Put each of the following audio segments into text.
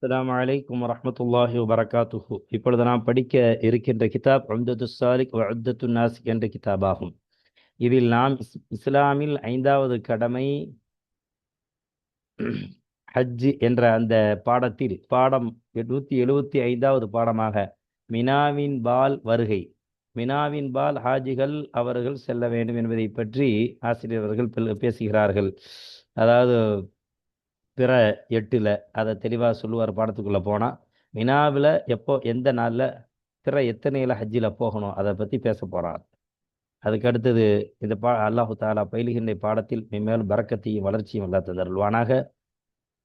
அஸ்ஸலாமு அலைக்கும் வரஹ்மத்துல்லாஹி வபரகாத்துஹு. இப்பொழுது நாம் படிக்க இருக்கின்ற கிதாப் உம்தத்துஸ் சாலிக் வ உத்தத்துன் நாசிக் என்ற கிதாபாகும். இதில் நாம் இஸ்லாமில் 5வது கடமை ஹஜ் என்ற அந்த பாடத்தில் பாடம் 175வது பாடமாக மினாவின் பால் வருகை, மினாவின் பால் ஹாஜிகள் அவர்கள் செல்ல வேண்டும் என்பதை பற்றி ஆசிரியர் அவர்கள் பேசுகிறார்கள். அதாவது பிற 8ல் அதை தெளிவாக சொல்லுவார். பாடத்துக்குள்ளே போனால் மினாவில் எப்போ எந்த நாளில் பிற எத்தனையில் ஹஜ்ஜில் போகணும் அதை பற்றி பேச போகிறார். அதுக்கு அடுத்தது இந்த அல்லாஹு தாலா பயிலுகின்ற பாடத்தில் மென்மேலும் பரக்கத்தையும் வளர்ச்சியும் அல்லா தந்தருள்வானாக.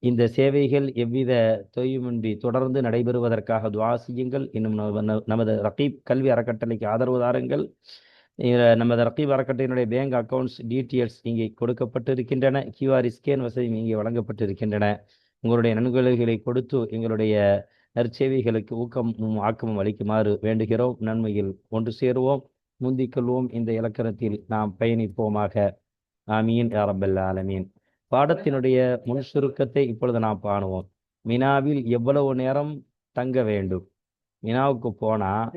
இந்த சேவைகள் எவ்வித தொய்வுமின்றி தொடர்ந்து நடைபெறுவதற்காக துஆ செய்யுங்கள். இன்னும் நமது ரகீப் கல்வி அறக்கட்டளைக்கு ஆதரவு தாருங்கள். நமது ரகீப் அறக்கட்டளையினுடைய பேங்க் அக்கவுண்ட்ஸ் டீட்டெயில்ஸ் இங்கே கொடுக்கப்பட்டிருக்கின்றன. கியூஆர் ஸ்கேன் வசதி இங்கே வழங்கப்பட்டிருக்கின்றன. உங்களுடைய நன்கொடைகளை கொடுத்து எங்களுடைய நற்சேவைகளுக்கு ஊக்கமும் ஆக்கமும் அளிக்குமாறு வேண்டுகிறோம். நன்மையில் ஒன்று சேருவோம், முந்திக்கொள்வோம். இந்த இலக்கணத்தில் நாம் பயணிப்போமாக. ஆமீன் யா ரப்பல் ஆலமீன். பாடத்தினுடைய முன் சுருக்கத்தை இப்பொழுது நாம் காணுவோம். மினாவில் எவ்வளவு நேரம் தங்க வேண்டும்? மினாவுக்கு போனால்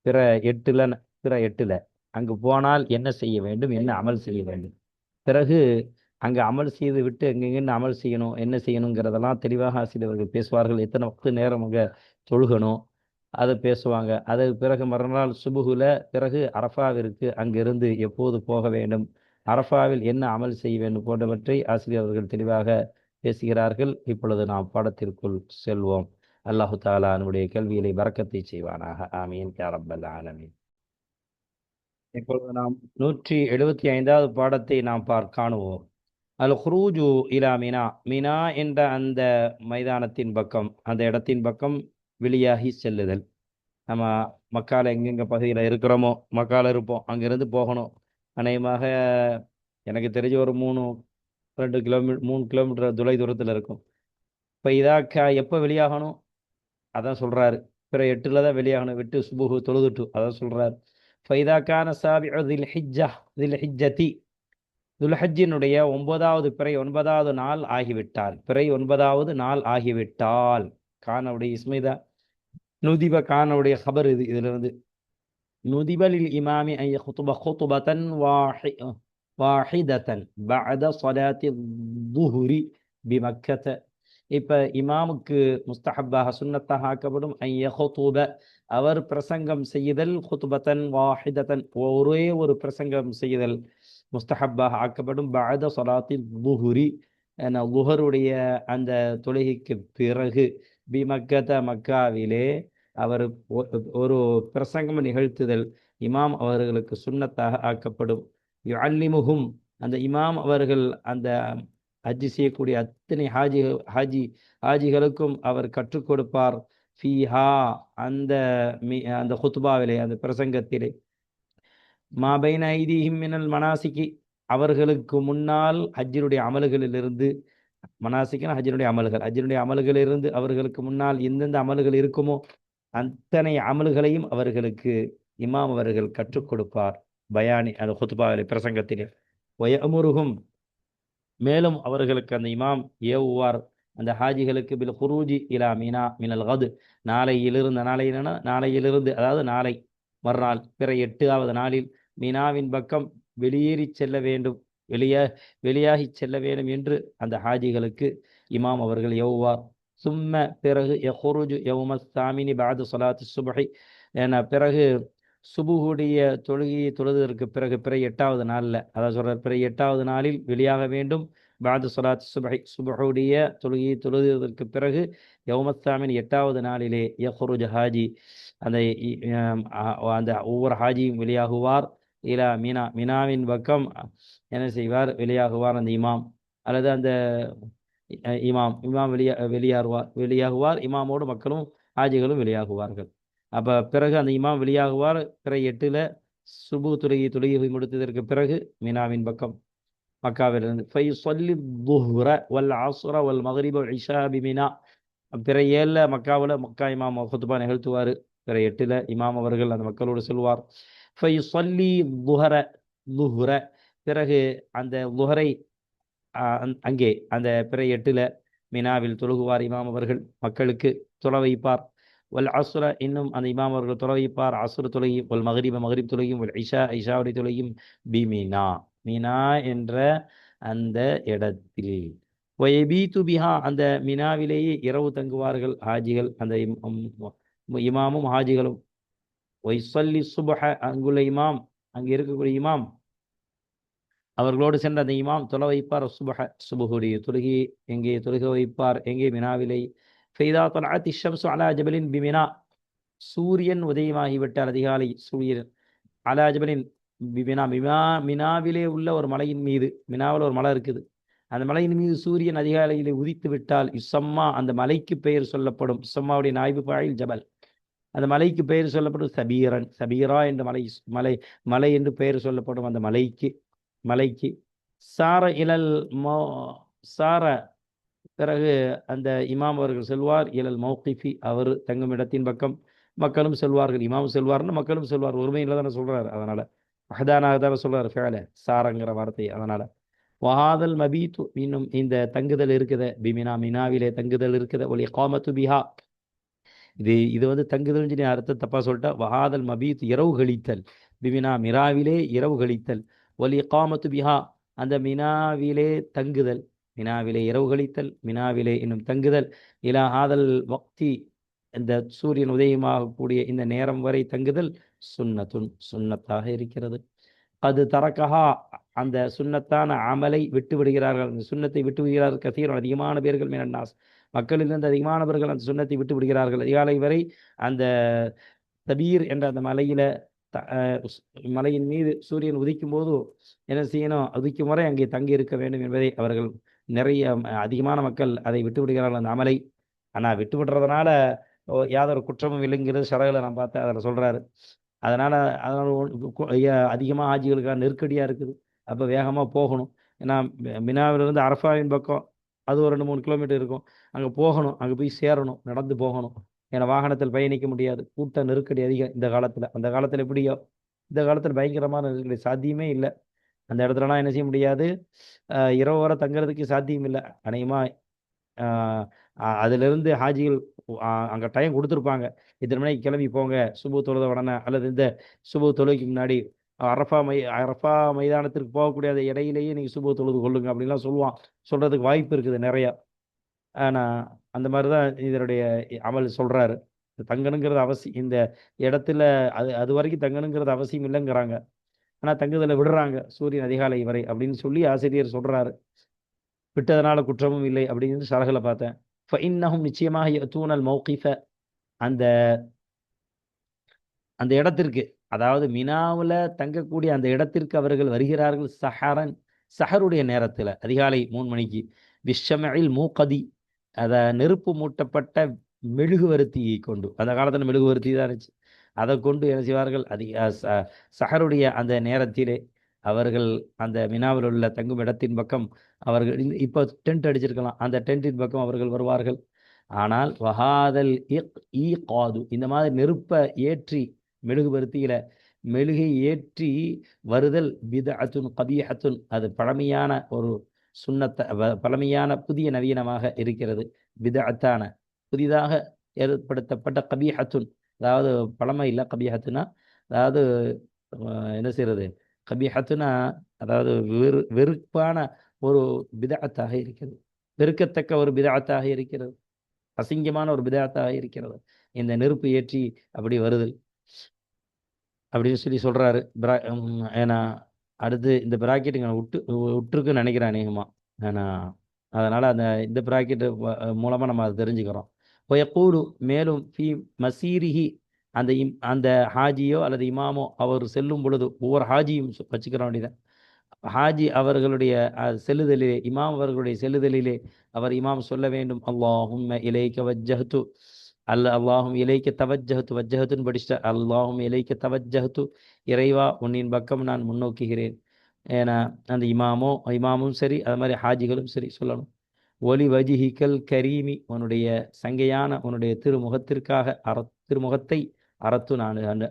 பிற 8ல் அங்கு போனால் என்ன செய்ய வேண்டும், என்ன அமல் செய்ய வேண்டும், பிறகு அங்கே அமல் செய்து விட்டு எங்கெங்கன்னு அமல் செய்யணும், என்ன செய்யணுங்கிறதெல்லாம் தெளிவாக ஆசிரியர்கள் பேசுவார்கள். எத்தனை வக்து நேரம் அங்கே தொழுகணும் அதை பேசுவாங்க. அதற்கு பிறகு மறுநாள் சுபுகுல பிறகு அரஃபாவிற்கு அங்கிருந்து எப்போது போக வேண்டும், அரஃபாவில் என்ன அமல் செய்ய வேண்டும் போன்றவற்றை ஆசிரியர் அவர்கள் தெளிவாக பேசுகிறார்கள். இப்பொழுது நாம் பாடத்திற்குள் செல்வோம். அல்லாஹு தாலா நம்முடைய கல்வியிலே பரக்கத்தை செய்வானாக. ஆமீன் யா ரப்பல் ஆலமீன். இப்பொழுது நாம் 175வது பாடத்தை நாம் காணுவோம். அல் குரூஜு இலா மினா, மினா என்ற அந்த மைதானத்தின் பக்கம், அந்த இடத்தின் பக்கம் வெளியாகி செல்லுதல். நம்ம மக்கால எங்கெங்க பகுதியில் இருக்கிறோமோ, மக்கால இருப்போம், அங்கிருந்து போகணும். அநேகமாக எனக்கு தெரிஞ்ச ஒரு 2 கிலோமீட்டர் 3 கிலோமீட்டர் தூரத்தில் இருக்கும். இப்போ இதாக்கா எப்போ வெளியாகணும் அதான் சொல்றாரு. பிற 8ல் தான் வெளியாகணும், விட்டு சுபுகு தொழுதுட்டு அதான் சொல்றாரு. ஃபைதாக்கான சாபிஉ தில் ஹிஜ்ஜா தில் ஹிஜ்ஜதி, துல்ஹஜ்ஜினுடைய 9வது பிறை 9வது நாள் ஆகிவிட்டால், பிறை 9வது நாள் ஆகிவிட்டால், கானுடைய இஸ்மைதா நுதிப கானுடைய ஹபர் இது. இதிலிருந்து நுதிபலில் இமாமி ஐ குத்துப குத்துபத்தன் வாஹிதத்தன் பஅத ஸலாத்தி ظுஹ்ரி பிமக்கத. இப்போ இமாமுக்கு முஸ்தஹப்பாக சுன்னத்தாக ஆக்கப்படும் ஐய குத்துப, அவர் பிரசங்கம் செய்தல், குத்துபத்தன் வாஹிதத்தன் ஒரே ஒரு பிரசங்கம் செய்தல் முஸ்தஹப்பாக ஆக்கப்படும். பஅத ஸலாத்தி ظுஹ்ரி, லுஹருடைய அந்த தொழுகைக்கு பிறகு, பிமக்கத மக்காவிலே அவர் ஒரு பிரசங்கம் நிகழ்த்துதல் இமாம் அவர்களுக்கு சுன்னத்தாக ஆக்கப்படும். யுஅல்லிமுஹும், அந்த இமாம் அவர்கள் அந்த ஹஜ்ஜி செய்யக்கூடிய அத்தனை ஹாஜிகளுக்கும் அவர் கற்றுக் கொடுப்பார். ஃபீஹா, அந்த அந்த ஹுத்பாவிலே, அந்த பிரசங்கத்திலே, மா பைன ஐதீஹிம் மினல் மனாசிகி, அவர்களுக்கு முன்னால் ஹஜ்ஜினுடைய அமல்களிலிருந்து, மனாசிக்கின் ஹஜ்ஜினுடைய அமல்கள், ஹஜ்ஜினுடைய அமல்களிலிருந்து அவர்களுக்கு முன்னால் எந்தெந்த அமல்கள் இருக்குமோ அத்தனை அமல்களையும் அவர்களுக்கு இமாம் அவர்கள் கற்றுக் கொடுப்பார். பயானி அந்த ஹுத்பாவிலே, பிரசங்கத்திலே. வயமுருகும், மேலும் அவர்களுக்கு அந்த இமாம் ஏவுவார் அந்த ஹாஜிகளுக்கு பில் குரூஜி இலா மீனா மினல் கது, நாளையிலிருந்து அதாவது நாளை மறுநாள் பிற 8வது நாளில் மீனாவின் பக்கம் வெளியேறி செல்ல வேண்டும், வெளியாகி செல்ல வேண்டும் என்று அந்த ஹாஜிகளுக்கு இமாம் அவர்கள் ஏவுவார். சும்ம, பிறகு யஹ்ருஜு யௌம சாமினி பஅது ஸலாத்து சுப்ஹி, என பிறகு சுபுகுடைய தொழுகையை தொழுவதற்கு பிறகு பிற 8வது நாளில், அதாவது சொல்ற பிற 8வது நாளில் வெளியாக வேண்டும். பாது சொலாத் சுபஹி, சுபஹுடைய தொழுகையை தொழுவதற்கு பிறகு யௌமத்தாமின் 8வது நாளிலே யஹ்ருஜ் ஹாஜி, அந்த அந்த ஒவ்வொரு ஹாஜியும் வெளியாகுவார். இலா மீனா, மீனாவின் பக்கம் என்ன செய்வார், வெளியாகுவார் அந்த இமாம், அல்லது அந்த இமாம் வெளியாகுவார். இமாமோடு மக்களும் ஹாஜிகளும் வெளியாகுவார்கள். அப்போ பிறகு அந்த இமாம் வெளியாகுவார். பிற 8ல் சுபு தொழுகை முடித்ததற்கு பிறகு மீனாவின் பக்கம் மக்காவிலிருந்து ஃபையுஸல்லி ظுஹ்ர வல் அஸ்ர வல் மக்ரிப வல் இஷா பிமினா, பிற 7ல் மக்காவில் மக்கா இமாம் குத்துபா நிகழ்த்துவார். பிற 8ல் இமாம் அவர்கள் அந்த மக்களோடு சொல்வார். ஃபையுஸல்லி ظுஹ்ர, பிறகு அந்த லுஹரை அங்கே அந்த பிற 8ல் மினாவில் தொழுகுவார் இமாம் அவர்கள், மக்களுக்கு தொலை வைப்பார். வல் அஸ்ர, இன்னும் அந்த இமாம் அவர்கள் தொலை வைப்பார் அஸ்ர் தொலையும், வல் மகரிப மகரிப் தொலையும், வல் இஷா இஷாவுடைய தொலையும் பிமினா, மினா என்ற அந்த இடத்தில். ஒயபீது பிஹா, அந்த மினாவிலேயே இரவு தங்குவார்கள் ஹாஜிகள், அந்த இமாமும் ஹாஜிகளும். ஒய்சல்லி சுபஹ, அங்குள்ள இமாம், அங்கே இருக்கக்கூடிய இமாம் அவர்களோடு சென்ற அந்த இமாம் தொலை வைப்பார் சுபஹ, சுபுகுடைய தொழுகி எங்கே தொழுக வைப்பார், எங்கே மினாவிலை. ஃபைதா தலஅத் ஷம்சு அலா ஜபலின் பிமினா, சூரியன் உதயமாகிவிட்டார் அதிகாலை, சூரியன் அலா ஜபலின் பிமினா, மினாவிலே உள்ள ஒரு மலையின் மீது, மினாவில் ஒரு மலை இருக்குது, அந்த மலையின் மீது சூரியன் அதிகாலையிலே உதித்து விட்டால் இசம்மா, அந்த மலைக்கு பெயர் சொல்லப்படும், இசம்மாவுடைய நாய்பு பாயில் ஜபல், அந்த மலைக்கு பெயர் சொல்லப்படும் சபீரன், சபீரா என்ற மலை, மலை மலை என்று பெயர் சொல்லப்படும் அந்த மலைக்கு சார இலல் மோ சார, பிறகு அந்த இமாம் அவர்கள் செல்வார் இலல் மௌகிஃபி, அவர் தங்கும் இடத்தின் பக்கம், மக்களும் செல்வார்கள், இமாம் செல்வார்னு மக்களும் செல்வார், ஒருமையில் தானே சொல்றாரு, அதனால அஹதானாக தானே சொல்றாரு ஃபேல சாரங்கிற வார்த்தை. அதனால வஹாதல் மபீத்து, இன்னும் இந்த தங்குதல் இருக்குது, பிமினா, மினாவிலே தங்குதல் இருக்குது, ஒலி காமத்து பிஹா, இது வந்து தங்குதல் சொல்லி அர்த்தம் தப்பா சொல்லிட்டா. வஹாதல் மபீத், இரவு கழித்தல், பிமினா, மினாவிலே இரவு கழித்தல், ஒலி காமத்து பிஹா, அந்த மினாவிலே தங்குதல், மினாவிலே இரவு கழித்தல், மினாவிலே இன்னும் தங்குதல், இலா ஆதல் வக்தி, இந்த சூரியன் உதயமாகக்கூடிய இந்த நேரம் வரை தங்குதல், சுன்னத்தாக இருக்கிறது. அது தரக்கஹா, அந்த சுன்னத்தான அமலை விட்டு விடுகிறார்கள், அந்த சுன்னத்தை விட்டு விடுகிறார்கள், கசீரன், அதிகமான பேர்கள், மினன்னாஸ், மக்களிலிருந்து அதிகமானவர்கள் அந்த சுன்னத்தை விட்டு விடுகிறார்கள். அதிகாலை வரை அந்த தபீர் என்ற அந்த மலையின் மீது சூரியன் உதிக்கும் போது என்ன செய்யணும், உதிக்கும் வரை அங்கே தங்கி இருக்க வேண்டும் என்பதை அவர்கள் நிறைய அதிகமான மக்கள் அதை விட்டு விடுகிறார்கள் அந்த அமலை. ஆனால் விட்டு விடுறதுனால யாதொரு குற்றமும் இல்லைங்கிறது ஷரகில் நான் பார்த்தேன், அதில் சொல்றாரு. அதனால அதிகமாக ஆஜிகளுக்காக நெருக்கடியாக இருக்குது, அப்போ வேகமாக போகணும். ஏன்னா மினாவிலிருந்து அரஃபாவின் பக்கம் அது ஒரு 2-3 கிலோமீட்டர் இருக்கும், அங்கே போகணும், அங்கே போய் சேரணும், நடந்து போகணும். ஏன்னா வாகனத்தில் பயணிக்க முடியாது, கூட்ட நெருக்கடி அதிகம் இந்த காலத்தில். அந்த காலத்தில் எப்படியோ, இந்த காலத்தில் பயங்கரமான நெருக்கடி, சாத்தியமே இல்லை. அந்த இடத்துலலாம் என்ன செய்ய முடியாது, இரவு வர தங்குறதுக்கு சாத்தியம் இல்லை. அநேகமாக அதிலிருந்து ஹாஜிகள் அங்கே டைம் கொடுத்துருப்பாங்க, இத்தனை மணிக்கு கிளம்பி போங்க சுபு தொழுத உடனே, அல்லது இந்த சுபு தொழுகைக்கு முன்னாடி அரஃபா மைதானத்திற்கு போகக்கூடிய அந்த இடையிலேயே நீங்கள் சுபு தொழுது கொள்ளுங்க அப்படின்லாம் சொல்றதுக்கு வாய்ப்பு இருக்குது நிறையா. ஆனால் அந்த மாதிரி தான் இதனுடைய அமல் சொல்றாரு. தங்கணுங்கிறது அவசியம் இந்த இடத்துல, அது வரைக்கும் தங்கணுங்கிறது அவசியம் இல்லைங்கிறாங்க, ஆனால் தங்குதலை விடுறாங்க சூரியன் அதிகாலை வரை அப்படின்னு சொல்லி ஆசிரியர் சொல்றாரு. விட்டதனால குற்றமும் இல்லை அப்படின்னு சரகுல பார்த்தேன். ஃபஇன்னஹும், நிச்சயமாக தூணல் மௌகிஃப, அந்த அந்த இடத்திற்கு, அதாவது மினாவில் தங்கக்கூடிய அந்த இடத்திற்கு அவர்கள் வருகிறார்கள் சஹரன், சஹருடைய நேரத்தில், அதிகாலை 3 மணிக்கு, விஷமஇல் மூகதி, அதை நெருப்பு மூட்டப்பட்ட மெழுகுவர்த்தியை கொண்டு, அந்த காலத்தில் மெழுகுவர்த்தி தான் இருந்துச்சு, அதை கொண்டு என்ன செய்வார்கள், சஹருடைய அந்த நேரத்திலே அவர்கள் அந்த மினாவில் உள்ள தங்கும் இடத்தின் பக்கம் அவர்கள், இப்போ டென்ட் அடிச்சிருக்கலாம், அந்த டென்ட்டின் பக்கம் அவர்கள் வருவார்கள். ஆனால் வஹாதல் ஈ காது, இந்த மாதிரி நெருப்பை ஏற்றி, மெழுகுவர்த்தியில மெழுகை ஏற்றி வருதல், பிதஅத்துன் கபீஹத்துன், அது பழமையான ஒரு பழமையான புதிய நவீனமாக இருக்கிறது. பிதஅத்தான, புதிதாக ஏற்படுத்தப்பட்ட, கபீஹத்துன், அதாவது பழமை இல்லை, கபீஹத்துனா அதாவது என்ன செய்யறது, கபீஹத்துனா அதாவது வெறுப்பான ஒரு பிதஅத்தாக இருக்கிறது, வெறுக்கத்தக்க ஒரு பிதஅத்தாக இருக்கிறது, அசிங்கமான ஒரு பிதஅத்தாக இருக்கிறது இந்த நெருப்பு ஏற்றி அப்படி வருதல் அப்படின்னு சொல்லி சொல்றாரு. ஏன்னா அடுத்து இந்த பிராக்கெட் இங்கே விட்டுருக்குன்னு நினைக்கிறேன் அநேகமாக. ஏன்னா அதனால இந்த பிராக்கெட் மூலமாக நம்ம அதை தெரிஞ்சுக்கிறோம். ஒயக்கூடு, மேலும் ஃபி மசீரிஹி, அந்த ஹாஜியோ அல்லது இமாமோ அவர் செல்லும் பொழுது, ஒவ்வொரு ஹாஜியும் வச்சுக்கிற வேண்டியதான், ஹாஜி அவர்களுடைய செல்லுதலிலே, இமாம் அவர்களுடைய செல்லுதலிலே அவர் இமாம் சொல்ல வேண்டும், அல்லாஹும்ம இலைக்க வஜ்ஜஹ்து, அல்லாஹும் இலைக்க தவஜ்ஜஹ்து, வஜ்ஜஹ்துன்னு படிச்சுட்ட, அல்லாஹும் இலைக்க தவஜ்ஜஹ்து, இறைவா உன்னின் பக்கம் நான் முன்னோக்குகிறேன். ஏன்னா அந்த இமாமும் சரி, அது மாதிரி ஹாஜிகளும் சரி சொல்லணும். ஒலி வஜிஹிக்கல் கரீமி, உன்னுடைய சங்கையான உன்னுடைய திருமுகத்தை அறத்து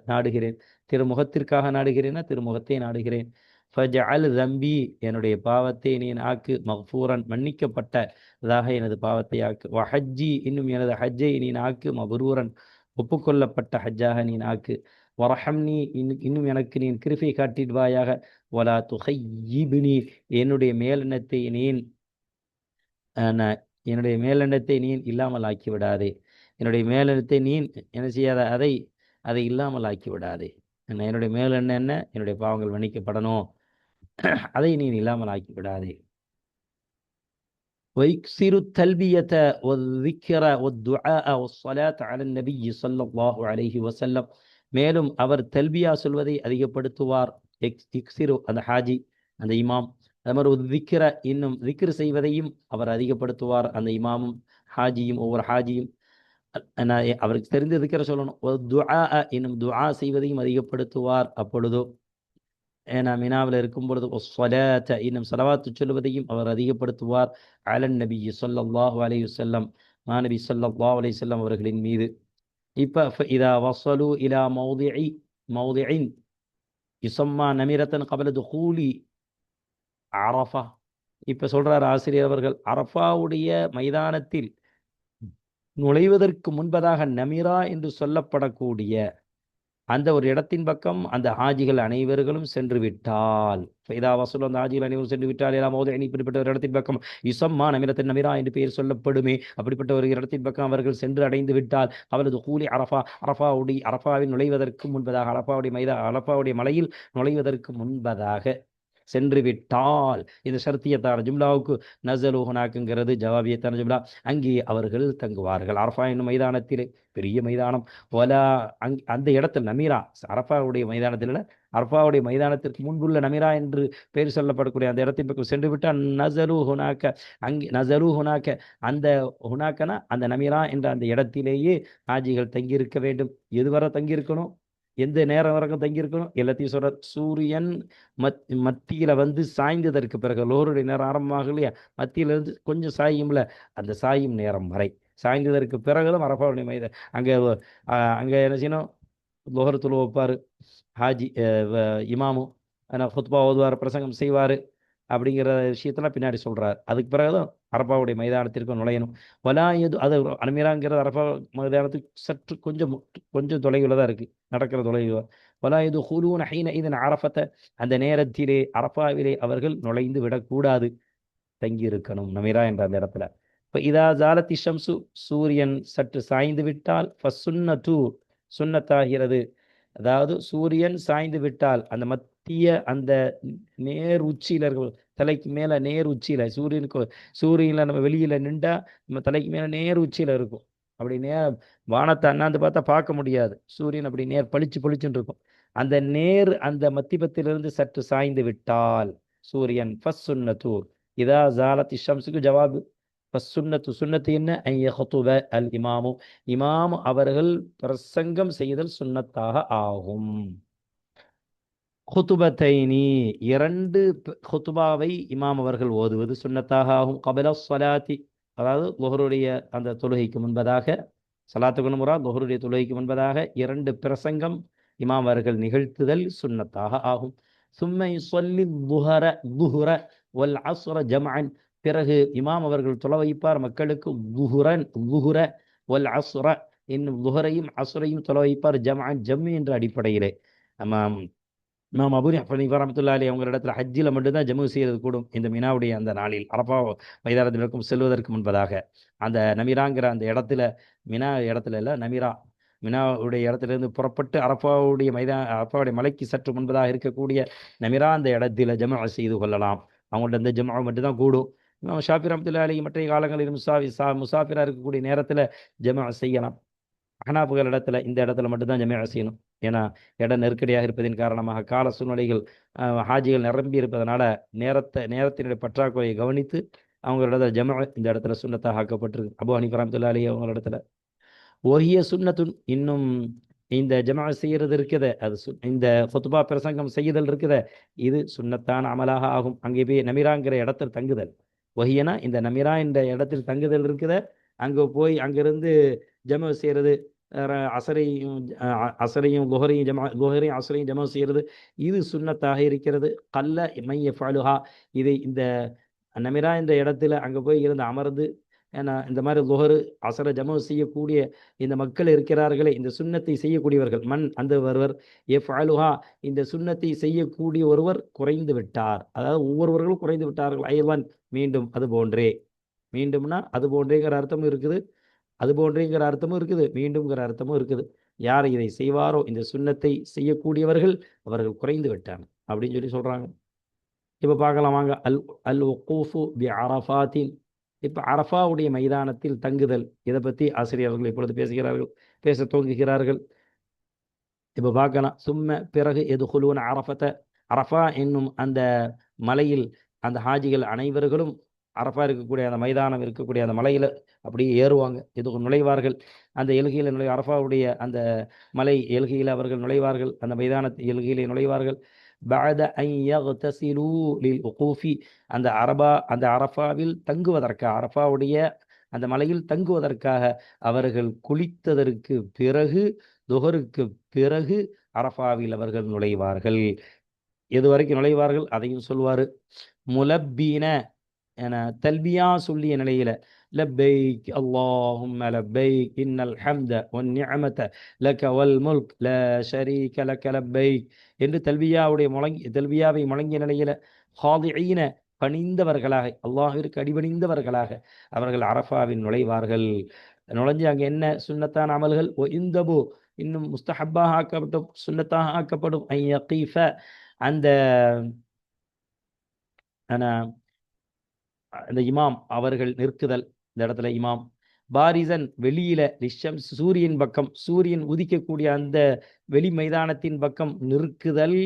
நாடுகிறேன், திருமுகத்திற்காக நாடுகிறேன்னா திருமுகத்தை நாடுகிறேன். ஃபஜஅல் தம்பி, என்னுடைய பாவத்தை நீ ஆக்கு மக்ஃபூரன், மன்னிக்கப்பட்டதாக எனது பாவத்தை ஆக்கு. வஹஜ்ஜி, இன்னும் எனது ஹஜ்ஜை நீ ஆக்கு மப்ரூரன், ஒப்புக்கொள்ளப்பட்ட ஹஜ்ஜாக நீ ஆக்கு. வரஹம்னி, இன்னும் எனக்கு நீ கிருபை காட்டிடுவாயாக. வலா துஹய்யிப்னி, என்னுடைய மேலெண்ணத்தை நீ என்னுடைய மேலெண்ணத்தை நீ இல்லாமல் ஆக்கி விடாதே. என்னுடைய மேலெண்ணத்தை நீ என்ன செய்யாத, அதை அதை இல்லாமல் ஆக்கி விடாதே. என்னுடைய மேலெண்ணம் என்ன, என்னுடைய பாவங்கள் மன்னிக்கப்படணும், அதை நீ இல்லாமல் ஆக்கி விடாதே. ويكثر التلبية والذكر والدعاء والصلاة على النبي صلى الله عليه وسلم. மேலும் அவர் தல்பியா சொல்வதை அதிகப்படுத்துவார். இக்ஸிரு, அந்த ஹாஜி, அந்த இமாம். அது மாதிரி ஒரு திக்ர, இன்னும் திக்ர் செய்வதையும் அவர் அதிகப்படுத்துவார், அந்த இமாமும் ஹாஜியும். ஒவ்வொரு ஹாஜியும் அவருக்கு தெரிந்த திக்ர சொல்லணும். ஒரு துஆ, இன்னும் துஆ செய்வதையும் அதிகப்படுத்துவார். அப்பொழுதோ ஏன்னா மினாவில் இருக்கும் பொழுது ஒஸ்ஸலாத்த, இன்னும் ஸலவாத்து சொல்வதையும் அவர் அதிகப்படுத்துவார். அலன் நபி ஸல்லல்லாஹு அலைஹி வஸல்லம், மாநபி ஸல்லல்லாஹு அலைஹி வஸல்லம் அவர்களின் மீது. இப்போ இதா வஸலு இலா மௌதிஇன் யுஸம்மா நமிரத்தன் கபல துகூலி அரஃபா. இப்போ சொல்றார் ஆசிரியர் அவர்கள், அரஃபாவுடைய மைதானத்தில் நுழைவதற்கு முன்பதாக நமிரா என்று சொல்லப்படக்கூடிய அந்த ஒரு இடத்தின் பக்கம் அந்த ஹாஜிகள் அனைவர்களும் சென்று விட்டால், இதா வசூல், அந்த ஹாஜிகள் அனைவரும் சென்று விட்டால், எல்லாம் மோத இப்படிப்பட்ட ஒரு இடத்தின் பக்கம் யுசம்மா நமிரத்தின் நமிரா என்று பெயர் சொல்லப்படுமே, அப்படிப்பட்ட ஒரு இடத்தின் பக்கம் அவர்கள் சென்று அடைந்து விட்டால், அவரது கூலி அரஃபா, அரஃபாவில் நுழைவதற்கு முன்பதாக, அரஃபாவுடைய மலையில் நுழைவதற்கு முன்பதாக சென்று விட்டால், இந்த ஷர்த்தியத்தான ஜும்லாவுக்கு நஸலு ஹுனாக்குங்கிறது ஜவாபியத்தான ஜும்லா. அங்கே அவர்கள் தங்குவார்கள். அரஃபா என்னும் மைதானத்திலே, பெரிய மைதானம். ஒலா அந்த இடத்தில் நமீரா, அரஃபாவுடைய மைதானத்தில், அரஃபாவுடைய மைதானத்திற்கு முன்புள்ள நமீரா என்று பெயர் சொல்லப்படக்கூடிய அந்த இடத்தின் பக்கம் சென்று விட்டால், நஸலு ஹுனாக்க, அங்கே நஸலு ஹுனாக்க, அந்த ஹுனாக்கனா அந்த நமீரா என்ற அந்த இடத்திலேயே ஹாஜிகள் தங்கியிருக்க வேண்டும். எதுவரை தங்கியிருக்கணும், எந்த நேரம் வரைக்கும் தங்கியிருக்கணும், எல்லாத்தையும் சொல்ற. சூரியன் மத்தியில வந்து சாய்ந்ததற்கு பிறகு, லோருடைய நேரம் ஆரம்பமாக இல்லையா, மத்தியிலிருந்து கொஞ்சம் சாயும்ல, அந்த சாயும் நேரம் வரை, சாய்ந்ததற்கு பிறகுதான் அரஃபாவுடைய மைதானம். அங்கே என்ன செய்யணும், லோஹர் தொழு வைப்பார் ஹாஜி, இமாமும் ஹுத்பா ஓதுவார், பிரசங்கம் செய்வார். அப்படிங்கிற விஷயத்தெல்லாம் பின்னாடி சொல்றார். அதுக்கு பிறகுதான் அரபாவுடைய மைதானத்திற்கு நுழையணும். வலாயது, அது அனுமீராங்கிறது அரபா மைதானத்துக்கு சற்று கொஞ்சம் தொலைவில் தான் இருக்கு, நடக்கிற தொலைவில். வலாயது ஹுலூன ஹீன இதன் அரஃபத்தை, அந்த நேரத்திலே அரபாவிலே அவர்கள் நுழைந்து விடக்கூடாது, தங்கி இருக்கணும் நமீரா என்ற அந்த இடத்துல. இப்போ இதா ஜாலத்தி ஷம்சு, சூரியன் சற்று சாய்ந்து விட்டால், ஃபசுன்னத்து, சுன்னத்தாகிறது. அதாவது சூரியன் சாய்ந்து விட்டால், அந்த மத்திய அந்த நேர் உச்சியில இருக்கும், தலைக்கு மேல நேர் உச்சியில, சூரியன்ல நம்ம வெளியில நின்றா நம்ம தலைக்கு மேல நேர் உச்சியில இருக்கும். அப்படி வானத்தை அண்ணாந்து பார்த்தா பார்க்க முடியாது, சூரியன் அப்படி நேர் பளிச்சுன்னு இருக்கும். அந்த நேர் அந்த மத்திபத்திலிருந்து சற்று சாய்ந்து விட்டால் சூரியன், ஃபஸ்ஸுன்னத்து இதா ஜாலத்தி ஷம்ஸுக்கு ஜவாபு. ஃபஸ்ஸுன்னத்து, சுன்னத்து என்ன, ஐ யஹ்துப அல் இமாமு, இமாம் அவர்கள் பிரசங்கம் செய்தல் சுன்னத்தாக ஆகும். ஹுதுபத்தைனி, இரண்டு ஹுதுபாவை இமாம் அவர்கள் ஓதுவது சுன்னத்தாக ஆகும். கபல ஸலாத்தி, அதாவது லுஹருடைய அந்த தொழுகைக்கு முன்பதாக, ஸலாத்துக்கு முறா லுஹருடைய தொழுகைக்கு முன்பதாக இரண்டு பிரசங்கம் இமாம் அவர்கள் நிகழ்த்துதல் சுன்னத்தாக ஆகும். சும்மை யுஸல்லி லுஹர வல் அஸ்ர ஜம்அன், பிறகு இமாம் அவர்கள் தொழ வைப்பார் மக்களுக்கு லுஹுர வல் அஸ்ர, இன்னும் லுஹரையும் அஸ்ரையும் தொழ வைப்பார் ஜம்அன், ஜம்மு என்ற அடிப்படையிலே. இமாம் அபூ ஹனீஃபா ரஹ்மத்துல்லாஹி அலைஹி அவங்க இடத்துல ஹஜ்ஜில் மட்டும்தான் ஜம்மு செய்யறது கூடும், இந்த மினாவுடைய அந்த நாளில், அரஃபா மைதானத்திற்கும் செல்வதற்கு முன்பதாக. அந்த நமீராங்கிற அந்த இடத்துல, மினா இடத்துல இல்லை, மினாவுடைய இடத்திலிருந்து புறப்பட்டு அரஃபாவுடைய மலைக்கு சற்று முன்பதாக இருக்கக்கூடிய நமிரா, அந்த இடத்துல ஜமா செய்து கொள்ளலாம். அவங்கள்ட்ட இந்த ஜமா மட்டும்தான் கூடும். இமாம் ஷாஃபி ரஹ்மத்துல்லாஹி அலைஹி மற்ற காலங்களில் முசாஃபிரா இருக்கக்கூடிய நேரத்தில் ஜமா செய்யலாம். ஹனாஃபிகள் இடத்துல இந்த இடத்துல மட்டும்தான் ஜமா செய்யணும். ஏன்னா இடம் நெருக்கடியாக இருப்பதன் காரணமாக, கால சூழ்நிலைகள், ஹாஜிகள் நிரம்பி இருப்பதனால நேரத்தினுடைய பற்றாக்குறையை கவனித்து அவங்களோட ஜமா இந்த இடத்துல சுன்னத்தாக ஆக்கப்பட்டிருக்கு. அபூ ஹனீஃபா ரஹ்மத்துல்லாஹி அலைஹி அவங்க இடத்துல ஒஹிய சுன்னத்துன், இன்னும் இந்த ஜமா செய்யறது இருக்குத, அது இந்த ஃபுத்பா பிரசங்கம் செய்யுதல் இருக்குத, இது சுன்னத்தான அமலாக ஆகும். அங்கே போய் நமிராங்கிற இடத்தில் தங்குதல், ஒஹியனா இந்த நமிரா என்ற இடத்தில் தங்குதல் இருக்குத, அங்கே போய் அங்கிருந்து ஜமா செய்யறது அசரையும் அசரையும் குஹரையும் அசரையும் ஜமா செய்கிறது இது சுன்னத்தாக இருக்கிறது. கல்ல மைய ஃபாலுஹா இதை இந்த நமிரா இந்த இடத்துல அங்கே போய் இருந்து அமர்ந்து ஏன்னா இந்த மாதிரி லுஹரு அசர ஜமு செய்யக்கூடிய இந்த மக்கள் இருக்கிறார்களே, இந்த சுன்னத்தை செய்யக்கூடியவர்கள் மண் அந்த ஒருவர் எஃப் அலுஹா இந்த சுன்னத்தை செய்யக்கூடிய ஒருவர் குறைந்து விட்டார். அதாவது ஒவ்வொருவர்களும் குறைந்து விட்டார்கள். ஐவன் மீண்டும் அது போன்றே, மீண்டும்னா அது போன்றேங்கிற அர்த்தமும் இருக்குது, அது போன்றேங்கிற அர்த்தமும் இருக்குது, மீண்டும்ங்கிற அர்த்தமும் இருக்குது. யார் இதை செய்வாரோ இந்த சுன்னத்தை செய்யக்கூடியவர்கள் அவர்கள் குறைந்து விட்டாங்க அப்படின்னு சொல்லி சொல்றாங்க. இப்போ பார்க்கலாம் வாங்க. அல் அல் ஒக்கூஃபு பி அரஃபாத்தின். இப்போ அரஃபாவுடைய மைதானத்தில் தங்குதல் இதை பற்றி ஆசிரியர்கள் இப்பொழுது பேச துவங்குகிறார்கள். இப்போ பார்க்கலாம். சும்ம பிறகு எதுகுலூன் அரஃபத்தை, அரஃபா என்னும் அந்த மலையில் அந்த ஹாஜிகள் அனைவர்களும் அரஃபா இருக்கக்கூடிய அந்த மைதானம் இருக்கக்கூடிய அந்த மலையில் அப்படியே ஏறுவாங்க, இது நுழைவார்கள். அந்த எல்கையில் அரஃபாவுடைய அந்த மலை எல்கையில் அவர்கள் நுழைவார்கள், அந்த மைதானத்து எல்கையிலே நுழைவார்கள். بعد أن يغتسلوا للوقوف அந்த அரஃபாவில் தங்குவதற்காக, அரஃபாவுடைய அந்த மலையில் தங்குவதற்காக அவர்கள் குளித்ததற்கு பிறகு, துஹருக்கு பிறகு அரஃபாவில் அவர்கள் நுழைவார்கள். எது வரைக்கும் நுழைவார்கள் அதையும் சொல்வார். முலப்பீன என தல்பியா சொல்லிய நிலையில லப்பைக் அல்லாஹும்ம லப்பைக் இன்னல் ஹம்த வன் நிஅமத லக வல் முல்க் லா ஷரீக லக லப்பைக் என்று தல்பியாவை முழங்கிய நிலையில ஹாதிஈன பணிந்தவர்களாக, அல்லாஹ்விற்கு அடிபணிந்தவர்களாக அவர்கள் அரஃபாவின் நுழைவார்கள். நுழைஞ்சு அங்கே என்ன சுன்னத்தான அமல்கள் இந்தபு இன்னும் முஸ்தஹப்பாக ஆக்கப்படும், சுன்னத்தாக ஆக்கப்படும். ஐயகீஃப அந்த அந்த இமாம் அவர்கள் நிற்குதல். இந்த இடத்துல இமாம் பாரிசன் வெளியில லிஷம் சூரியன் பக்கம், சூரியன் உதிக்கக்கூடிய அந்த வெளி மைதானத்தின் பக்கம் நிற்குதல்,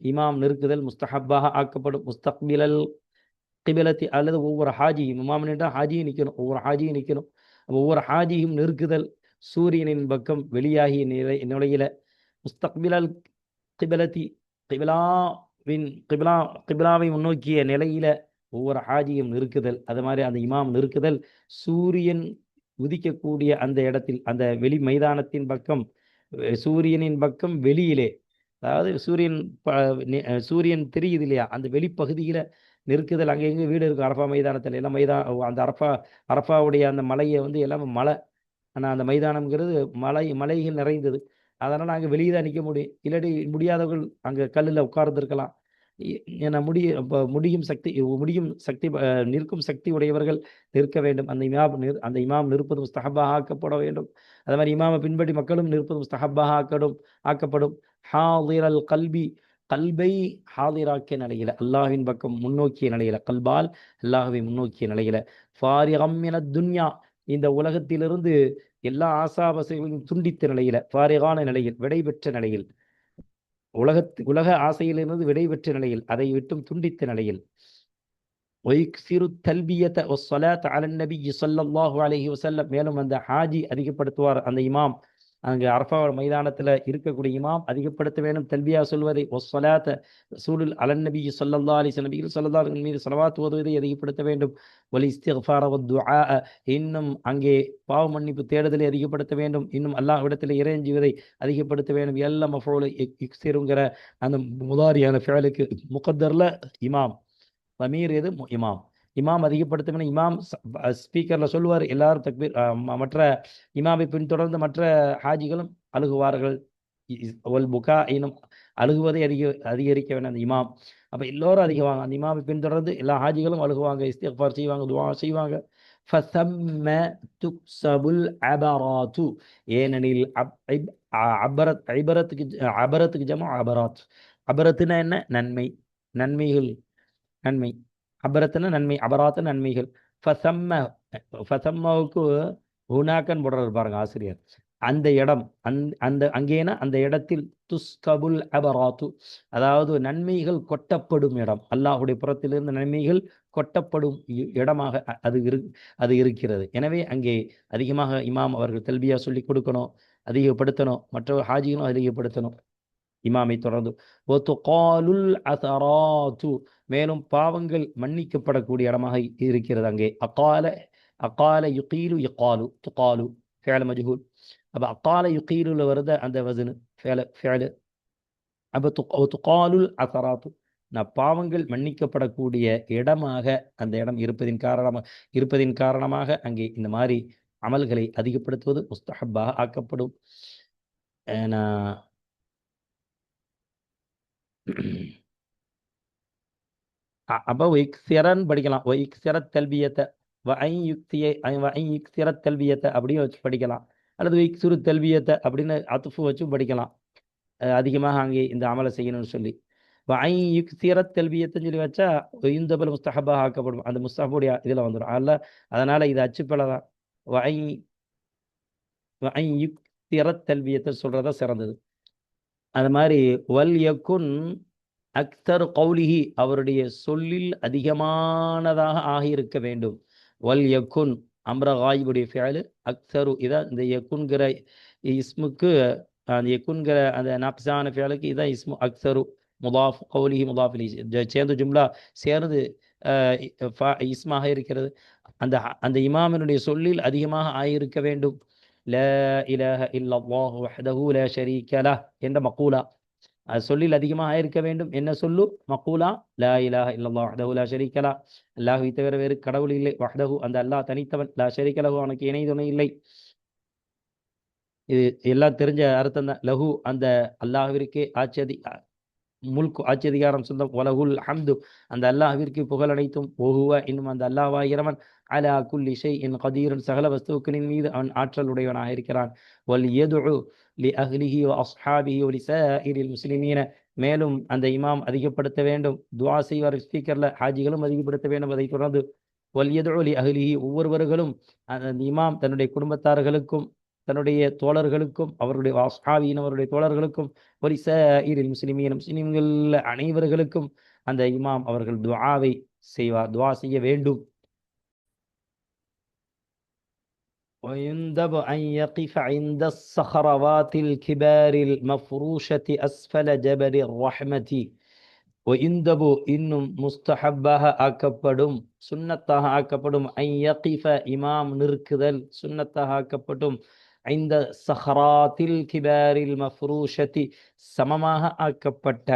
இமாம் நிற்குதல் முஸ்தஹப்பாக ஆக்கப்படும். முஸ்தக்பிலல் கிபிலத்தி அல்லது ஒவ்வொரு ஹாஜியும், இமாம் நின்றால் ஹாஜியும் நிற்கணும், ஒவ்வொரு ஹாஜியும் நிற்கணும். ஒவ்வொரு ஹாஜியும் நிற்குதல் சூரியனின் பக்கம் வெளியாகிய நிலையில. முஸ்தக்பிலல் கிபிலத்தி கிபிலாவை முன்னோக்கிய நிலையில ஒவ்வொரு ஹாஜியும் நிற்குதல். அது மாதிரி அந்த இமாம் நிற்குதல் சூரியன் உதிக்கக்கூடிய அந்த இடத்தில், அந்த வெளி மைதானத்தின் பக்கம், சூரியனின் பக்கம் வெளியிலே, அதாவது சூரியன் தெரியுது இல்லையா, அந்த வெளிப்பகுதியில நிற்குதல். அங்கே எங்கே வீடு இருக்கும் அரஃபா மைதானத்தில் எல்லாம் அந்த அரஃபாவுடைய அந்த மலையை எல்லாமே மலை. ஆனால் அந்த மைதானம்ங்கிறது மலைகள் நிறைந்தது. அதனால் அங்கே வெளியே தான் நிற்க முடியும், இல்லாட்டி முடியாதவர்கள் அங்கே கல்லில் உட்கார்ந்துருக்கலாம். ஏன்னா முடியும் சக்தி நிற்கும் சக்தி உடையவர்கள் நிற்க வேண்டும். அந்த இமாம் நிற்பது முஸ்தஹப்பாக ஆக்கப்பட வேண்டும். அதே மாதிரி இமாமை பின்பற்றி மக்களும் நிற்பது முஸ்தஹப்பாக ஆக்கப்படும். ஹாதிரல் கல்பி கல்பை ஹாதிராக்கிய நிலையில, அல்லாஹ்வின் பக்கம் முன்னோக்கிய நிலையில, கல்பால் அல்லாஹ்வை முன்னோக்கிய நிலையில. ஃபாரிகம் மின துன்யா இந்த உலகத்திலிருந்து எல்லா ஆசாபாசைகளையும் துண்டித்த நிலையில, ஃபாரிகான நிலையில், விடைபெற்ற நிலையில், உலக ஆசையிலிருந்து விடைபெற்ற நிலையில், அதை விட்டும் துண்டித்த நிலையில். மேலும் அந்த ஹாஜி அதிகப்படுத்துவார், அந்த இமாம் அங்கே அரஃபா மைதானத்தில் இருக்கக்கூடிய இமாம் அதிகப்படுத்த வேண்டும் தல்பியா சொல்வதை. ஒஸ்ஸலாத்த ரசூலுல் அலன் நபி ஸல்லல்லாஹு அலைஹி வஸல்லம் நபிகள் ஸல்லல்லாஹு அலைஹி மீது ஸலவாத் ஓதுவதை அதிகப்படுத்த வேண்டும். வல் இஸ்திக்ஃபார வத்துஆ இன்னும் அங்கே பாவ மன்னிப்பு தேடுதலை அதிகப்படுத்த வேண்டும். இன்னும் அல்லாஹ்விடத்தில் இறைஞ்சுவதை அதிகப்படுத்த வேண்டும். எல்லாம் மஃபூல் இக்ஸிருங்கிற அந்த முதாரியான ஃபிஅலுக்கு முகத்தர்ல இமாம் பமீர் எது இமாம் அதிகப்படுத்த வேண்டும். இமாம் ஸ்பீக்கர்ல சொல்லுவார், எல்லாரும் தக்பீர். மற்ற இமாமை பின்தொடர்ந்து மற்ற ஹாஜிகளும் அழுகுவார்கள். புகா இன்னும் அழுகுவதை அதிகரிக்க வேண்டும் அந்த இமாம். அப்போ எல்லோரும் அதிகவாங்க, அந்த இமாமை பின்தொடர்ந்து எல்லா ஹாஜிகளும் அழுகுவாங்க, இஸ்திக்ஃபார் செய்வாங்க, துஆ செய்வாங்க. ஃபஸம்ம துக்ஸபுல் அபராத்து ஏனெனில் அபரத்துக்கு ஜமா அபராத். அபரத்துனா என்ன? நன்மைகள். அபரத்துனா நன்மை, அபராத்து நன்மைகள். ஃபசம்மவுக்கு ஹுனாக்கன் போடுறது பாருங்க ஆசிரியர். அந்த இடம் அங்கேனா அந்த இடத்தில் துஸ்கபுல் அபராத்து அதாவது நன்மைகள் கொட்டப்படும் இடம், அல்லாஹுடைய புறத்திலிருந்து நன்மைகள் கொட்டப்படும் இடமாக அது இருக்கிறது. எனவே அங்கே அதிகமாக இமாம் அவர்கள் தல்பியா சொல்லி கொடுக்கணும், அதிகப்படுத்தணும், மற்ற ஹாஜிகளும் அதிகப்படுத்தணும் இமாமை தொடர்ந்து. மேலும் பாவங்கள் மன்னிக்கப்படக்கூடிய இடமாக இருக்கிறது அங்கே. அகால யுகீலு இகாலு துகாலு ஃபிஅல் மஜ்ஹூல். அப்போ அக்கால யுகீலுல வருத அந்த வசனு ஃபேலு. அப்போ துகாலுல் அசராத்து, நான் பாவங்கள் மன்னிக்கப்படக்கூடிய இடமாக அந்த இடம் இருப்பதின் காரணமாக அங்கே இந்த மாதிரி அமல்களை அதிகப்படுத்துவது முஸ்தஹப்பாக ஆக்கப்படும். நான் அப்போ இக்ஸிரன் படிக்கலாம். இக்ஸிரத் தல்பியத்தை இக்ஸிரத் தல்பியத்தை அப்படியும் வச்சு படிக்கலாம். அல்லது இக்ஸுரு தல்பியத்தை அப்படின்னு அத்துஃபு வச்சும் படிக்கலாம். அதிகமாக அங்கே இந்த அமலை செய்யணும்னு சொல்லி இக்ஸிரத் தல்பியத்தைன்னு சொல்லி வச்சா இந்த போல முஸ்தஹபாக ஆக்கப்படும். அந்த முஸ்தஹபுடைய இதில் வந்துடும். அதனால இது அச்சுப்பலை தான். இக்ஸிரத் தல்பியத்தை சொல்றதா சிறந்தது. அது மாதிரி வல் யக்குன் அக்தர் கௌலிஹி, அவருடைய சொல்லில் அதிகமானதாக ஆகியிருக்க வேண்டும். வல் யக்குன் அம்ர காயிபுடைய ஃபியலு அக்தரு, இதான் இந்த யக்குன்கிற இஸ்முக்கு, அந்த யக்குன்கிற அந்த நப்சான ஃபியலுக்கு இதான் இஸ்மு அக்தரு. முதாஃப் கௌலிஹி முதாஃப் இலைஹி சேர்ந்து ஜும்லா சேர்ந்து இஸ்மாக இருக்கிறது. அந்த அந்த இமாமினுடைய சொல்லில் அதிகமாக ஆகியிருக்க வேண்டும். லா இலாஹ இல்லல்லாஹு வஹ்தஹு லா ஷரீக லஹ் என்ற மக்கூலா, அது சொல்லில் அதிகமாக ஆயிருக்க வேண்டும். என்ன சொல்லு? மக்கூலா லா இலாஹ இல்லல்லாஹு வஹ்தஹு லா ஷரீக லஹ், அல்லாஹ்வை தவிர வேறு கடவுள் இல்லை. வஹ்தஹு, அந்த அல்லாஹ் தனித்தவன். லா ஷரீக லஹு, அவனுக்கு இணை துணை இல்லை. இது எல்லாம் தெரிஞ்ச அர்த்தம் தான். லஹு, அந்த அல்லாஹ்விற்கே ஆட்சி அதிகாரம் சொந்தம். வலகுல் ஹம்து, அந்த அல்லாஹ்விற்கு புகழ் அனைத்தும். ஒஹுவ, இன்னும் அந்த அல்லாஹ்வாகிறவன் அலா குல்லி ஷைஇன் கதீரன், சகல வஸ்துக்களின் மீது அவன் ஆற்றல் உடையவனாக இருக்கிறான். வல் யதுஉ லி அஹ்லிஹி வ அஸ்ஹாபிஹி வ லிசாஇரில் முஸ்லிமீன, மேலும் அந்த இமாம் அதிகப்படுத்த வேண்டும். துஆ செய்வார் ஸ்பீக்கர்ல, ஹாஜிகளும் அதிகப்படுத்த வேண்டும். அதை தொடர்ந்து வல் யதுஉ லி அஹ்லிஹி, ஒவ்வொருவர்களும் அந்த இமாம் தன்னுடைய குடும்பத்தார்களுக்கும் தன்னுடைய தோழர்களுக்கும் அவருடைய அஸ்ஹாபியின் அவருடைய தோழர்களுக்கும் வலிசாஇரில் முஸ்லிமீன், முஸ்லிம்கள் அனைவர்களுக்கும் அந்த இமாம் அவர்கள் துஆவை செய்வார், துஆ செய்ய வேண்டும். ويندب أن يقف عند الصخرات الكبار المفروشة أسفل جبل الرحمة. ويندب, இன்னும் முஸ்தஹப்பாக ஆக்கப்படும், சுன்னத்தாக ஆக்கப்படும். ஐ யகிஃப, இமாம் நிற்குதல் சுன்னத்தாக ஆக்கப்படும். ஐந்த சஹராத்தில் கிபாரில் மஃப்ரூஷதி, சமமாக ஆக்கப்பட்ட,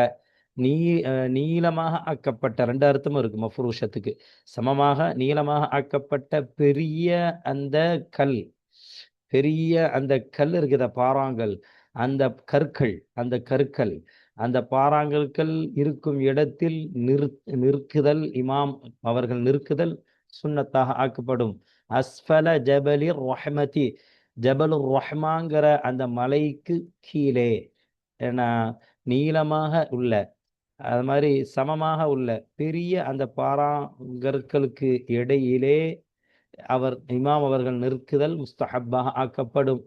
நீளமாக ஆக்கப்பட்ட, ரெண்டு அர்த்தமும் இருக்கு மஃப்ரூஷத்துக்கு. சமமாக நீளமாக ஆக்கப்பட்ட பெரிய அந்த கல், பெரிய அந்த கல் இருக்குத பாறாங்கல், அந்த கற்கள் அந்த பாறாங்கற்கள் இருக்கும் இடத்தில் நிற்குதல், இமாம் அவர்கள் நிற்குதல் சுன்னத்தாக ஆக்கப்படும். அஸ்ஃபல ஜபலிர் ரஹ்மதி, ஜபலுர் ரஹ்மாங்கிற அந்த மலைக்கு கீழே, நீளமாக உள்ள, அது மாதிரி சமமாக உள்ள பெரிய அந்த பாறாங்கற்களுக்கு இடையிலே இமாம் அவர்கள் நிற்குதல் முஸ்தஹப்பாக ஆக்கப்படும்.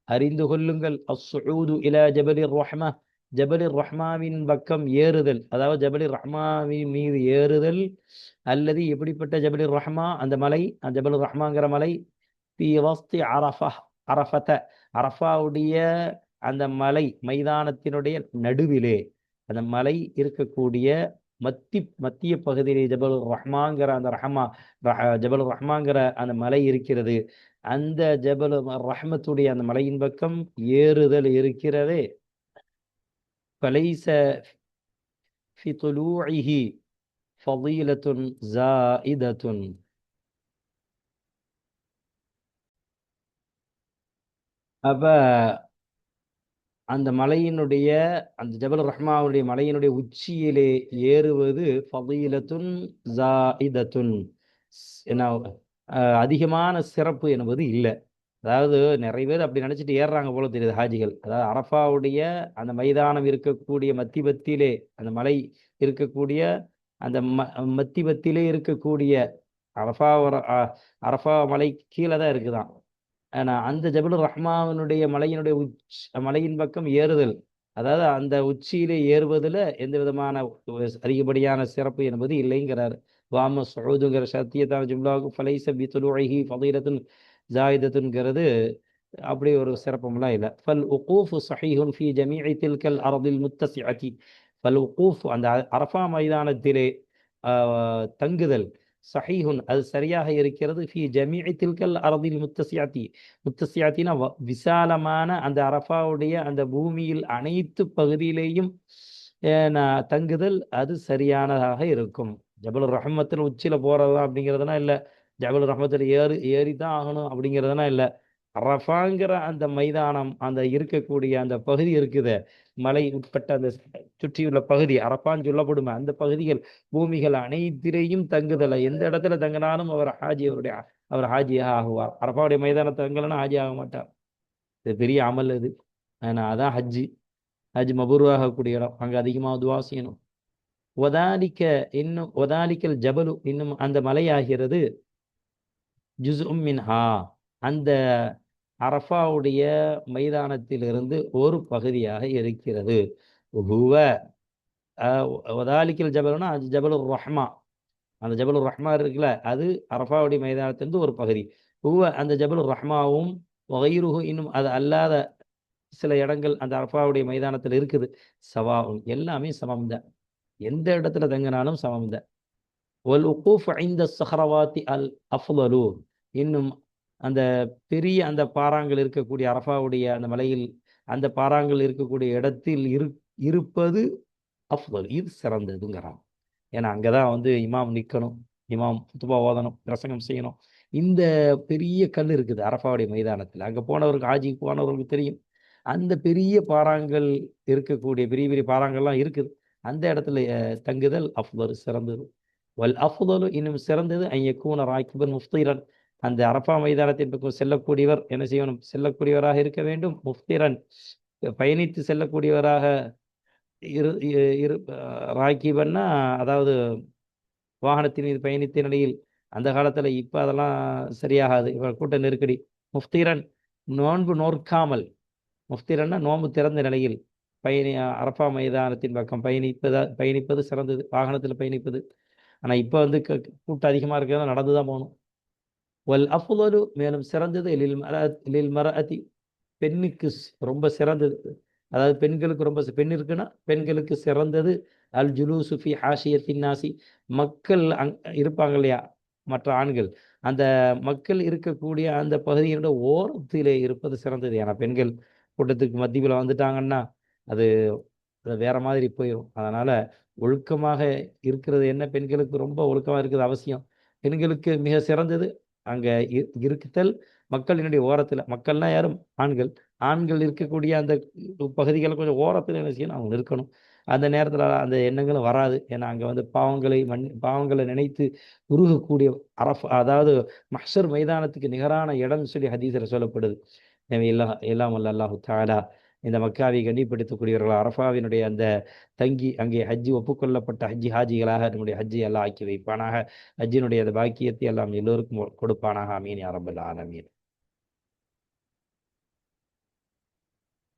அறிந்து கொள்ளுங்கள், அஸ்ஸூது இலா ஜபலிர் ரஹ்மா, ஜபலிர் ரஹ்மாவின் பக்கம் ஏறுதல், அதாவது ஜபலிர் ரஹ்மாவின் மீது ஏறுதல். அல்லது எப்படிப்பட்ட ஜபலிர் ரஹ்மா, அந்த மலை, ஜபலிர் ரஹ்மாங்கிற மலை, ஃபீ வஸ்தி அரஃபத, அரஃபாவுடைய அந்த மலை மைதானத்தினுடைய நடுவிலே, அந்த மலை இருக்கக்கூடிய மத்திய பகுதியிலே ஜபலுர் ரஹ்மாங்கிற அந்த ஜபலுர் ரஹ்மாங்கிற அந்த மலை இருக்கிறது. அந்த ஜபல் ரஹ்மத்துடைய அந்த மலையின் பக்கம் ஏறுதல் இருக்கிறதே, ஃபலைஸ ஃபி துலூஇஹி ஃபதீலத்துன் ஸாயிதத்துன். அப்ப அந்த மலையினுடைய, அந்த ஜபல் ரஹ்மாவுடைய மலையினுடைய உச்சியிலே ஏறுவது ஃபதீலத்துன் ஸாயிதத்துன், அதிகமான சிறப்பு என்பது இல்லை. அதாவது நிறைய பேர் அப்படி நினைச்சிட்டு ஏறுறாங்க போல தெரியுது ஹாஜிகள். அதாவது அரஃபாவுடைய அந்த மைதானம் இருக்கக்கூடிய மத்திபத்திலே, அந்த மலை இருக்கக்கூடிய அந்த மத்திபத்திலே இருக்கக்கூடிய அரஃபா மலை கீழே தான் இருக்குதான். ஆனா அந்த ஜபலுர் ரஹ்மானுடைய மலையினுடைய மலையின் பக்கம் ஏறுதல், அதாவது அந்த உச்சியிலே ஏறுவதில் எந்த விதமான அதிகப்படியான சிறப்பு என்பது இல்லைங்கிறார். வாம சுஊதுங்கிற சத்தியத்தான ஜும்லாவுக்கு ஃபலைஸ பி துலூஇஹி ஃபதீலத்துன் ஜாயிதத்துங்கிறது அப்படி ஒரு சிறப்பம்லாம் இல்லை. ஃபல் உகூஃபு ஸஹீஹுன் ஃபீ ஜமீஇ தில்கல் அர்தில் முத்தஸிஅதி. ஃபல் உகூஃப், அந்த அரஃபா மைதானத்திலே தங்குதல், சஹீஹுன் அது சரியாக இருக்கிறது ஃபி ஜமீஇ தில்கல் அரதில் முத்தசியாத்தினா விசாலமான அந்த அரஃபாவுடைய அந்த பூமியில் அனைத்து பகுதியிலேயும் தங்குதல் அது சரியானதாக இருக்கும். ஜபல் ரஹ்மத்தில் உச்சியில போறதா அப்படிங்கிறதுனா இல்லை, ஜபல் ரஹ்மத்தில் ஏறி தான் ஆகணும் அப்படிங்கிறதுனா இல்லை. அரஃபாங்கிற அந்த மைதானம், அந்த இருக்கக்கூடிய அந்த பகுதி இருக்குது, மலை உட்பட்ட அந்த சுற்றியுள்ள பகுதி அரஃபான்னு சொல்லப்படுமே அந்த பகுதிகள், பூமிகள் அனைத்திலேயும் தங்குதலை எந்த இடத்துல தங்கினாலும் அவர் ஹாஜியாக ஆகுவார். அரஃபாவுடைய மைதானத்தை தங்கலைன்னா ஹாஜி ஆக மாட்டார். இது பெரிய அமல் அது. அதான் ஹஜ் மபூர்வாகக்கூடிய இடம். அங்கே அதிகமாக துவா செய்யணும். ஒதாலிக்கல் ஜபலு இன்னும் அந்த மலையாகிறது ஜுஸ்உம் மின்ஹா அந்த அரஃபாவுடைய மைதானத்திலிருந்து ஒரு பகுதியாக இருக்கிறது. ஹுவ ஒதாலிக்கல் ஜபலுன்னா அது ஜபலுர் ரஹ்மா, அந்த ஜபலுர் ரஹ்மா இருக்குல்ல, அது அரஃபாவுடைய மைதானத்திலிருந்து ஒரு பகுதி. ஹுவ அந்த ஜபலுர் ரஹ்மாவும் வகைருஹு இன்னும் அது அல்லாத சில இடங்கள் அந்த அரஃபாவுடைய மைதானத்தில் இருக்குது. சவாவும் எல்லாமே சமம் தான், எந்த இடத்துல தங்கினாலும் சமம் தான். ஒல் உக்கூஃப் ஐந்த சஹரவாத்தி அல் அஃலலு இன்னும் அந்த பெரிய அந்த பாறாங்கள் இருக்கக்கூடிய அரஃபாவுடைய அந்த மலையில் அந்த பாறாங்கள் இருக்கக்கூடிய இடத்தில் இருப்பது அஃலல், இது சிறந்ததுங்கிறான். ஏன்னா அங்கதான் இமாம் நிற்கணும், இமாம் குத்துபா ஓதணும், பிரசங்கம் செய்யணும். இந்த பெரிய கல் இருக்குது அரஃபாவுடைய மைதானத்தில். அங்கே போனவருக்கு ஹாஜிக்கு போனவர்களுக்கு தெரியும், அந்த பெரிய பாறாங்கள் இருக்கக்கூடிய பெரிய பெரிய பாறாங்கள்லாம் இருக்குது. அந்த இடத்துல தங்குதல் அஃலல் சிறந்தது. வல் அஃலலு இன்னும் சிறந்தது ஐயக்கூன ராக்கிபன் முஃப்திரன் அந்த அரஃபா மைதானத்தின் பக்கம் செல்லக்கூடியவர் என்ன செய்யணும், செல்லக்கூடியவராக இருக்க வேண்டும். முஃப்திரன் பயணித்து செல்லக்கூடியவராக ராக்கிபன்னா அதாவது வாகனத்தின் மீது பயணித்த நிலையில். அந்த காலத்தில் இப்போ அதெல்லாம் சரியாகாது, இவர் கூட்ட நெருக்கடி. முஃப்திரன் நோன்பு நோற்காமல், முஃப்திரன்னா நோன்பு திறந்த நிலையில் அரஃபா மைதானத்தின் பக்கம் பயணிப்பது சிறந்தது, வாகனத்தில் பயணிப்பது. ஆனால் இப்போ கூட்டம் அதிகமாக இருக்கிறதா நடந்து தான் போகணும். வல் அஃலலு மேலும் சிறந்தது லில் மரஅதி பெண்ணுக்கு ரொம்ப சிறந்தது, அதாவது பெண்களுக்கு ரொம்ப பெண் இருக்குன்னா பெண்களுக்கு சிறந்தது அல் ஜுலூசு ஃபி ஹாஷியத்தின் நாசி மக்கள் இருப்பாங்க இல்லையா, மற்ற ஆண்கள் அந்த மக்கள் இருக்கக்கூடிய அந்த பகுதியோட ஓரத்திலே இருப்பது சிறந்தது. ஏன்னா பெண்கள் கூட்டத்துக்கு மத்தியில் வந்துட்டாங்கன்னா அது வேற மாதிரி போயிடும். அதனால ஒழுக்கமாக இருக்கிறது என்ன, பெண்களுக்கு ரொம்ப ஒழுக்கமாக இருக்கிறது அவசியம். பெண்களுக்கு மிக சிறந்தது அங்கே இருக்குதல் மக்களினுடைய ஓரத்தில். மக்கள்னா யாரும் ஆண்கள் இருக்கக்கூடிய அந்த பகுதிகளை கொஞ்சம் ஓரத்தில் என்ன செய்யணும், அவங்க இருக்கணும். அந்த நேரத்தில் அந்த எண்ணங்களும் வராது. ஏன்னா அங்கே பாவங்களை நினைத்து உருகக்கூடிய அதாவது மஹ்ஷர் மைதானத்துக்கு நிகரான இடம்னு சொல்லி ஹதீஸில் சொல்லப்படுது. எனவே எல்லாம் வல்ல அல்லாஹு தஆலா இந்த மக்காவை கண்டிப்படுத்தக்கூடியவர்கள் அரஃபாவினுடைய அந்த தங்கி அங்கே ஹஜ்ஜி ஒப்புக்கொள்ளப்பட்ட ஹாஜிகளாக நம்முடைய ஹஜ்ஜி எல்லாம் ஆக்கி வைப்பானாக. ஹஜ்ஜினுடைய அந்த பாக்கியத்தை எல்லாம் எல்லோருக்கும் கொடுப்பானாக. ஆமீன் யா ரப்பல் ஆலமீன்.